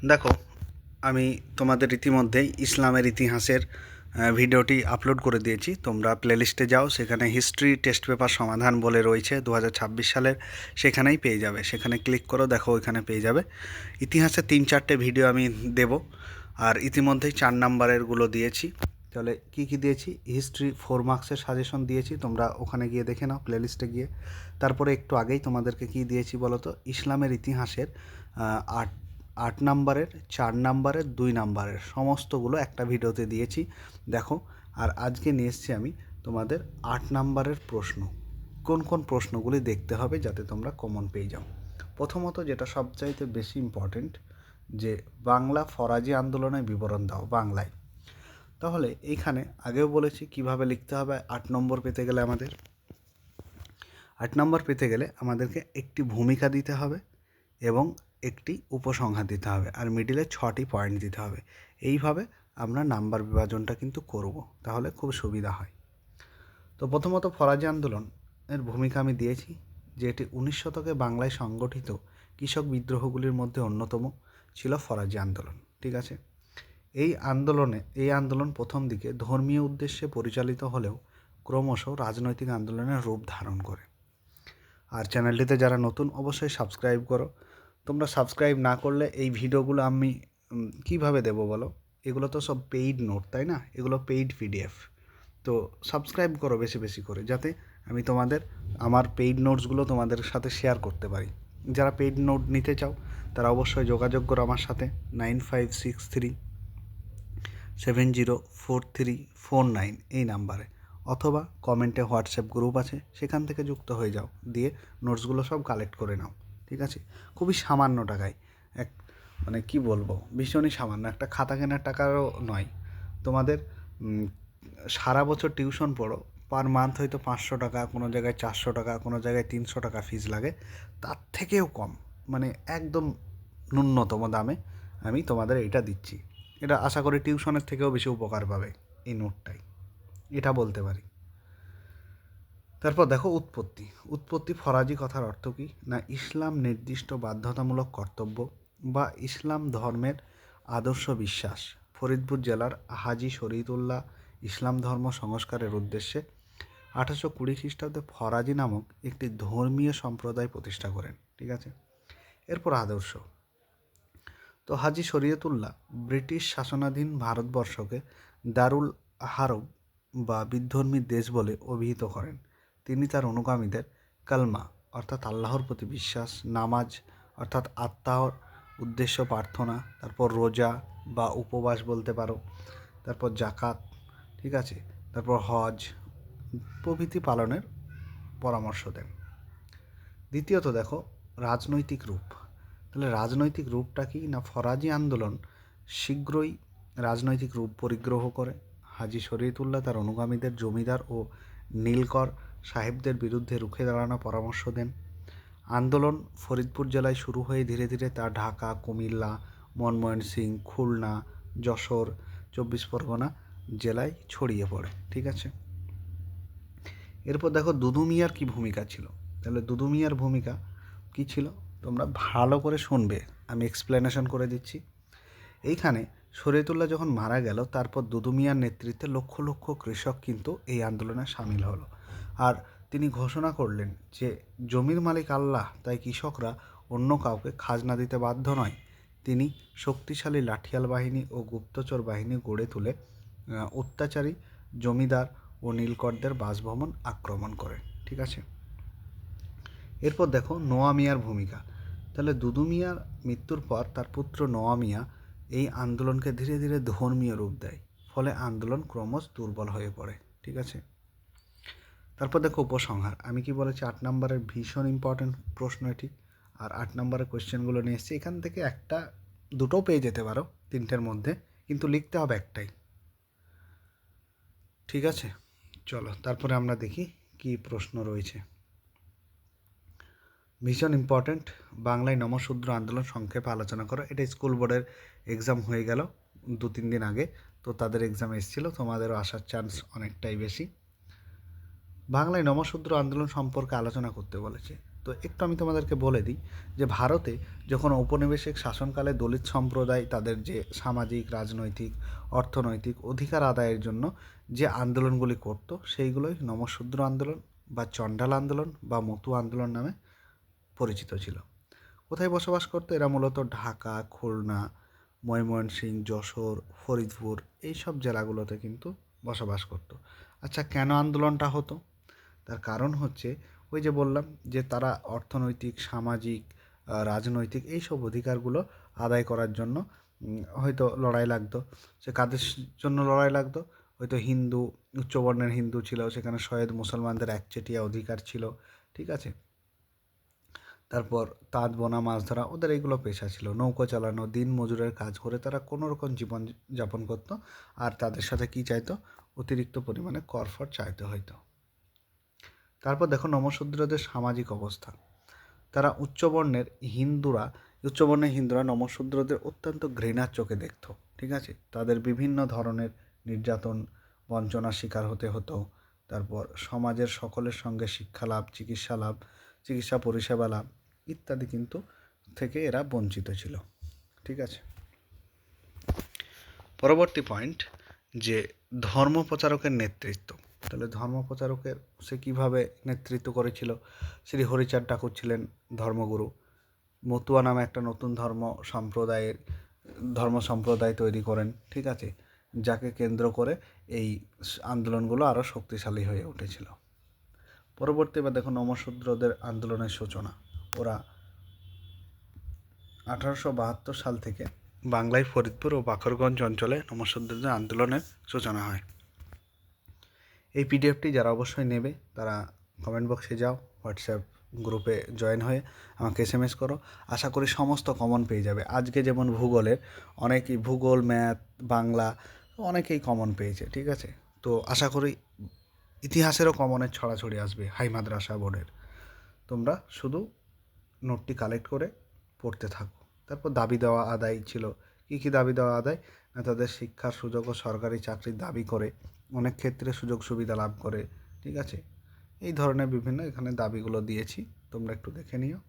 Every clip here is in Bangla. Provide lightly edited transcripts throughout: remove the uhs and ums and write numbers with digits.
দেখো, আমি তোমাদের ইতিমধ্যেই ইসলামের ইতিহাসের ভিডিওটি আপলোড করে দিয়েছি। তোমরা প্লেলিস্টে যাও, সেখানে হিস্ট্রি টেস্ট পেপার সমাধান বলে রয়েছে 2026 সালের, সেখানেই পেয়ে যাবে। সেখানে ক্লিক করো, দেখো ওইখানে পেয়ে যাবে। ইতিহাসে 3-4টে ভিডিও আমি দেব, আর ইতিমধ্যেই 4 নাম্বারেরগুলো দিয়েছি। তাহলে কী কী দিয়েছি? হিস্ট্রি 4 মার্কসের সাজেশন দিয়েছি, তোমরা ওখানে গিয়ে দেখে নাও প্লেলিস্টে গিয়ে। তারপরে একটু আগেই তোমাদেরকে কী দিয়েছি বলো তো? ইসলামের ইতিহাসের 8 নাম্বারের, 4 নাম্বারের, 2 নাম্বারের সমস্তগুলো একটা ভিডিওতে দিয়েছি, দেখো। আর আজকে নিয়ে এসেছি আমি তোমাদের 8 নাম্বারের প্রশ্ন। কোন কোন প্রশ্নগুলি দেখতে হবে যাতে তোমরা কমন পেয়ে যাও? প্রথমত, যেটা সবচাইতে বেশি ইম্পর্টেন্ট, যে বাংলা ফরাজি আন্দোলনের বিবরণ দাও বাংলায়। তাহলে এইখানে আগেও বলেছি কিভাবে লিখতে হবে 8 নম্বর পেতে গেলে। 8 নম্বর পেতে গেলে আমাদেরকে একটি ভূমিকা দিতে হবে এবং একটি উপসংহার দিতে হবে, আর মিডিলে 6টি পয়েন্ট দিতে হবে। এইভাবে আমরা নাম্বার বিভাজনটা কিন্তু করব, তাহলে খুব সুবিধা হয়। তো প্রথমত, ফরাজি আন্দোলনের ভূমিকা আমি দিয়েছি যে এটি 19 শতকে বাংলায় সংগঠিত কৃষক বিদ্রোহগুলির মধ্যে অন্যতম ছিল ফরাজি আন্দোলন। ঠিক আছে। এই আন্দোলন প্রথম দিকে ধর্মীয় উদ্দেশ্যে পরিচালিত হলেও ক্রমশ রাজনৈতিক আন্দোলনের রূপ ধারণ করে। আর চ্যানেলটিতে যারা নতুন, অবশ্যই সাবস্ক্রাইব করো। তোমরা সাবস্ক্রাইব না করলে এই ভিডিওগুলো আমি কিভাবে দেবো বলো? এগুলো তো সব পেইড নোট, তাই না? এগুলো পেইড পিডিএফ। তো সাবস্ক্রাইব করো বেশি বেশি করে, যাতে আমি আমার পেইড নোটসগুলো তোমাদের সাথে শেয়ার করতে পারি। যারা পেইড নোট নিতে চাও তারা অবশ্যই যোগাযোগ করো আমার সাথে 9563704349 এই নাম্বারে, অথবা কমেন্টে হোয়াটসঅ্যাপ গ্রুপ আছে, সেখান থেকে যুক্ত হয়ে যাও, দিয়ে নোটসগুলো সব কালেক্ট করে নাও। ঠিক আছে? খুবই সামান্য টাকায়, কি বলবো, ভীষণই সামান্য, একটা খাতা কেনার টাকারও নয়। তোমাদের সারা বছর টিউশন পড়ো, পার মান্থ হয়তো 500 টাকা, কোনো জায়গায় 400 টাকা, কোনো জায়গায় 300 টাকা ফিস লাগে, তার থেকেও কম, একদম ন্যূনতম দামে আমি তোমাদের এইটা দিচ্ছি। এটা আশা করি টিউশনের থেকেও বেশি উপকার পাবে এই নোটটাই, এটা বলতে পারি। তারপর দেখো, উৎপত্তি ফরাজি কথার অর্থ কী না? ইসলাম নির্দিষ্ট বাধ্যতামূলক কর্তব্য বা ইসলাম ধর্মের আদর্শ বিশ্বাস। ফরিদপুর জেলার হাজি শরীয়তুল্লাহ ইসলাম ধর্ম সংস্কারের উদ্দেশ্যে 1820 খ্রিস্টাব্দে ফরাজি নামক একটি ধর্মীয় সম্প্রদায় প্রতিষ্ঠা করেন। ঠিক আছে। এরপর আদর্শ। তো হাজি শরীয়তুল্লাহ ব্রিটিশ শাসনাধীন ভারতবর্ষকে দারুল হারব বা বিধর্মী দেশ বলে অভিহিত করেন। তিনি তার অনুগামীদের কালমা অর্থাৎ আল্লাহর প্রতি বিশ্বাস, নামাজ অর্থাৎ আত্মার উদ্দেশ্য প্রার্থনা, তারপর রোজা বা উপবাস বলতে পারো, তারপর জাকাত, ঠিক আছে, তারপর হজ প্রভৃতি পালনের পরামর্শ দেন। দ্বিতীয়ত দেখো, রাজনৈতিক রূপ। তাহলে রাজনৈতিক রূপটা কি না? ফরাজি আন্দোলন শীঘ্রই রাজনৈতিক রূপ পরিগ্রহ করে। হাজি শরীয়তুল্লাহ তার অনুগামীদের জমিদার ও নীলকর সাহেবদের বিরুদ্ধে রুখে দাঁড়ানোর পরামর্শ দেন। আন্দোলন ফরিদপুর জেলায় শুরু হয়ে ধীরে ধীরে তা ঢাকা, কুমিল্লা, ময়মনসিংহ, খুলনা, যশোর, 24 পরগনা জেলায় ছড়িয়ে পড়ে। ঠিক আছে। এরপর দেখো, দুদু মিয়ার কী ভূমিকা ছিল। তাহলে দুদু মিয়ার ভূমিকা কী ছিল তোমরা ভালো করে শুনবে, আমি এক্সপ্লেনেশন করে দিচ্ছি। এইখানে শরীয়তুল্লাহ যখন মারা গেল, তারপর দুদু মিয়ার নেতৃত্বে লক্ষ লক্ষ কৃষক কিন্তু এই আন্দোলনে সামিল হলো। আর তিনি ঘোষণা করলেন যে জমির মালিক আল্লাহ, তাই কৃষকরা অন্য কাউকে খাজনা দিতে বাধ্য নয়। তিনি শক্তিশালী লাঠিয়াল বাহিনী ও গুপ্তচর বাহিনী গড়ে তুলে অত্যাচারী জমিদার ও নীলকরদের বাসভবন আক্রমণ করে। ঠিক আছে। এরপর দেখো, নোয়া মিয়ার ভূমিকা। তাহলে দুদু মিয়ার মৃত্যুর পর তার পুত্র নোয়া মিয়া এই আন্দোলনকে ধীরে ধীরে ধর্মীয় রূপ দেয়, ফলে আন্দোলন ক্রমশ দুর্বল হয়ে পড়ে। ঠিক আছে। তারপর দেখো, উপসংহার। আমি কি বলেছি, 8 নম্বরের ভীষণ ইম্পর্ট্যান্ট প্রশ্ন এটি। আর 8 নম্বরের কোয়েশ্চেনগুলো নিয়ে এসেছি, এখান থেকে একটা দুটো পেয়ে যেতে পারো 3টের মধ্যে, কিন্তু লিখতে হবে একটাই। ঠিক আছে, চলো তারপরে আমরা দেখি কি প্রশ্ন রয়েছে। ভীষণ ইম্পর্ট্যান্ট, বাংলায় নমশূদ্র আন্দোলন সংক্ষেপে আলোচনা করো। এটা স্কুল বোর্ডের এক্সাম হয়ে গেল 2-3 দিন আগে, তো তাদের এক্সাম এসেছিলো, তোমাদেরও আসার চান্স অনেকটাই বেশি। বাংলায় নমশূদ্র আন্দোলন সম্পর্কে আলোচনা করতে বলেছে। তো একটু আমি তোমাদেরকে বলে দিই যে ভারতে যখন ঔপনিবেশিক শাসনকালে দলিত সম্প্রদায় তাদের যে সামাজিক, রাজনৈতিক, অর্থনৈতিক অধিকার আদায়ের জন্য যে আন্দোলনগুলি করতো সেইগুলোই নমঃশূদ্র আন্দোলন বা চণ্ডাল আন্দোলন বা মতুয়া আন্দোলন নামে পরিচিত ছিল। কোথায় বসবাস করতো এরা? মূলত ঢাকা, খুলনা, ময়মনসিংহ, যশোর, ফরিদপুর এইসব জেলাগুলোতে কিন্তু বসবাস করতো। আচ্ছা, কেন আন্দোলনটা হতো? তার কারণ হচ্ছে ওই যে বললাম যে তারা অর্থনৈতিক, সামাজিক, রাজনৈতিক এইসব অধিকারগুলো আদায় করার জন্য হয়তো লড়াই লাগতো। সে কাদের জন্য লড়াই লাগতো? হয়তো হিন্দু, উচ্চবর্ণের হিন্দু ছিল, সেখানে সৈয়দ মুসলমানদের একচেটিয়া অধিকার ছিল, ঠিক আছে? তারপর তাঁত বোনা, মাছ ধরা ওদের এইগুলো পেশা ছিল। নৌকো চালানো, দিন মজুরের কাজ করে তারা কোনো রকম জীবন যাপন করতো। আর তাদের সাথে কী চাইতো? অতিরিক্ত পরিমাণে করফর চাইতে হয়তো। তারপর দেখো নমঃশূদ্রদের সামাজিক অবস্থা। তারা উচ্চবর্ণের হিন্দুরা নমঃশূদ্রদের অত্যন্ত ঘৃণার চোখে দেখত, ঠিক আছে? তাদের বিভিন্ন ধরনের নির্যাতন, বঞ্চনার শিকার হতে হতো। তারপর সমাজের সকলের সঙ্গে শিক্ষা লাভ, চিকিৎসা পরিষেবা লাভ ইত্যাদি কিন্তু থেকে এরা বঞ্চিত ছিল, ঠিক আছে? পরবর্তী পয়েন্ট যে ধর্ম প্রচারকের নেতৃত্ব। তাহলে ধর্ম প্রচারকের সে কীভাবে নেতৃত্ব করেছিল? শ্রী হরিচাঁদ ঠাকুর ছিলেন ধর্মগুরু। মতুয়া নামে একটা নতুন ধর্ম সম্প্রদায় তৈরি করেন, ঠিক আছে? যাকে কেন্দ্র করে এই আন্দোলনগুলো আরও শক্তিশালী হয়ে উঠেছিল। পরবর্তী এবার দেখো নমঃশূদ্রদের আন্দোলনের সূচনা। ওরা 1872 সাল থেকে বাংলায় ফরিদপুর ও বাকরগঞ্জ অঞ্চলে নমঃশূদ্রদের আন্দোলনের সূচনা হয়। এই পিডিএফটি যারা অবশ্যই নেবে তারা কমেন্ট বক্সে যাও, হোয়াটসঅ্যাপ গ্রুপে জয়েন হয়ে আমাকে SMS করো। আশা করি সমস্ত কমন পেয়ে যাবে। আজকে যেমন ভূগোলের অনেকেই ভূগোল, ম্যাথ, বাংলা অনেকেই কমন পেয়েছে, ঠিক আছে? তো আশা করি ইতিহাসেরও কমনের ছড়াছড়ি আসবে হাই মাদ্রাসা বোর্ডের। তোমরা শুধু নোটটি কালেক্ট করে পড়তে থাকো। তারপর দাবি দেওয়া আদায় ছিল। কী দাবি দেওয়া আদায়? না, তাদের শিক্ষার সুযোগ ও সরকারি চাকরির দাবি করে, অনেক ক্ষেত্রে সুযোগ সুবিধা লাভ করে, ঠিক আছে? এই ধরনের বিভিন্ন এখানে দাবিগুলো দিয়েছি, তোমরা একটু দেখে নিও।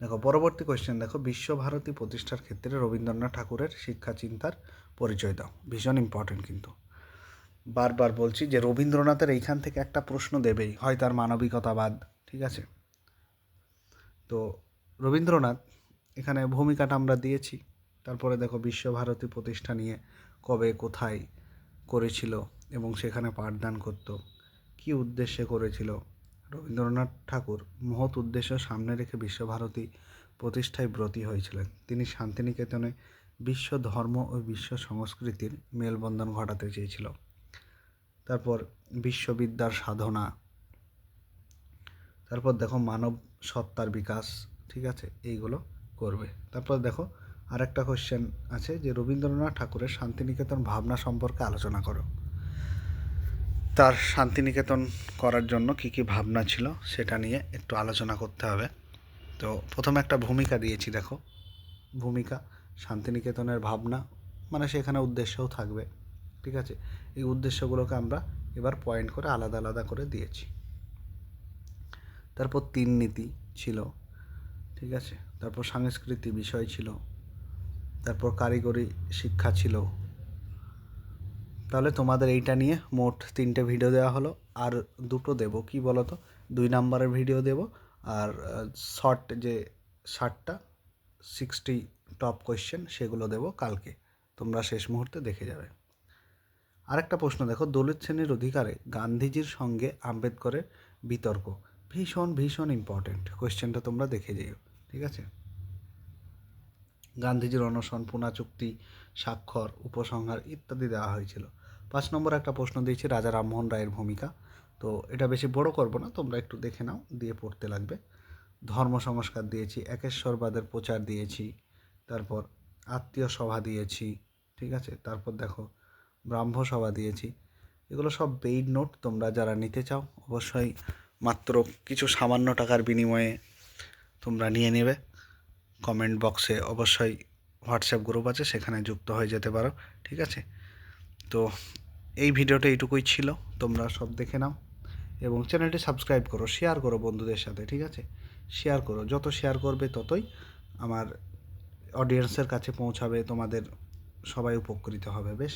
দেখো পরবর্তী কোয়েশ্চেন, দেখো বিশ্বভারতী প্রতিষ্ঠার ক্ষেত্রে রবীন্দ্রনাথ ঠাকুরের শিক্ষা চিন্তার পরিচয় দাও। ভীষণ ইম্পর্টেন্ট কিন্তু। বারবার বলছি যে রবীন্দ্রনাথের এইখান থেকে একটা প্রশ্ন দেবেই, হয় তার মানবিকতাবাদ, ঠিক আছে? তো রবীন্দ্রনাথ এখানে ভূমিকাটা আমরা দিয়েছি। তারপরে দেখো বিশ্বভারতী প্রতিষ্ঠা নিয়ে কবে কোথায় করেছিল এবং সেখানে পাঠদান করত, কী উদ্দেশ্যে করেছিল। রবীন্দ্রনাথ ঠাকুর মহৎ উদ্দেশ্য সামনে রেখে বিশ্বভারতী প্রতিষ্ঠায় ব্রতী হয়েছিলেন। তিনি শান্তিনিকেতনে বিশ্ব ধর্ম ও বিশ্ব সংস্কৃতির মেলবন্ধন ঘটাতে চেয়েছিল। তারপর বিশ্ববিদ্যার সাধনা, তারপর দেখো মানব সত্তার বিকাশ, ঠিক আছে? এইগুলো করবে। তারপর দেখো আরেকটা কোশ্চেন আছে যে রবীন্দ্রনাথ ঠাকুরের শান্তিনিকেতন ভাবনা সম্পর্কে আলোচনা করো। তার শান্তিনিকেতন করার জন্য কী কী ভাবনা ছিল সেটা নিয়ে একটু আলোচনা করতে হবে। তো প্রথমে একটা ভূমিকা দিয়েছি, দেখো ভূমিকা, শান্তিনিকেতনের ভাবনা, মানে সেখানে উদ্দেশ্যও থাকবে, ঠিক আছে? এই উদ্দেশ্যগুলোকে আমরা এবার পয়েন্ট করে আলাদা আলাদা করে দিয়েছি। তারপর 3 নীতি ছিল, ঠিক আছে? তারপর সাংস্কৃতিক বিষয় ছিল, তারপর কারিগরি শিক্ষা ছিল। তাহলে তোমাদের এইটা নিয়ে মোট 3টে ভিডিও দেওয়া হলো, আর 2টো দেবো, কি বলো তো? 2 নাম্বারের ভিডিও দেবো, আর শর্ট যে 60টা 60 টপ কোয়েশ্চেন সেগুলো দেবো কালকে, তোমরা শেষ মুহূর্তে দেখে যাবে। আরেকটা প্রশ্ন দেখো, দলিত শ্রেণীর অধিকারে গান্ধীজির সঙ্গে আম্বেদকরের বিতর্ক। ভীষণ ইম্পর্টেন্ট কোয়েশ্চেনটা, তোমরা দেখে যেও, ঠিক আছে? গান্ধীজির অনশন, পুনা চুক্তি, স্বাক্ষর, উপসংহার ইত্যাদি দেওয়া হয়েছিল। 5 নম্বর একটা প্রশ্ন দিয়েছি রাজা রামমোহন রায়ের ভূমিকা। তো এটা বেশি বড় করব না, তোমরা একটু দেখে নাও, দিয়ে পড়তে লাগবে। ধর্ম সংস্কার দিয়েছি, একেশ্বরবাদের প্রচার দিয়েছি, তারপর আত্মীয় সভা দিয়েছি, ঠিক আছে? তারপর দেখো ব্রাহ্ম সভা দিয়েছি। এগুলো সব পেইড নোট, তোমরা যারা নিতে চাও অবশ্যই মাত্র কিছু সামান্য টাকার বিনিময়ে তোমরা নিয়ে নেবে। কমেন্ট বক্সে অবশ্যই হোয়াটসঅ্যাপ গ্রুপ আছে, সেখানে যুক্ত হয়ে যেতে পারো, ঠিক আছে? তো এই ভিডিওটা এইটুকুই ছিল, তোমরা সব দেখে নাও এবং চ্যানেলটি সাবস্ক্রাইব করো, শেয়ার করো বন্ধুদের সাথে, ঠিক আছে? শেয়ার করো, যত শেয়ার করবে ততই আমার অডিয়েন্সের কাছে পৌঁছাবে, তোমাদের সবাই উপকৃত হবে। বেশ।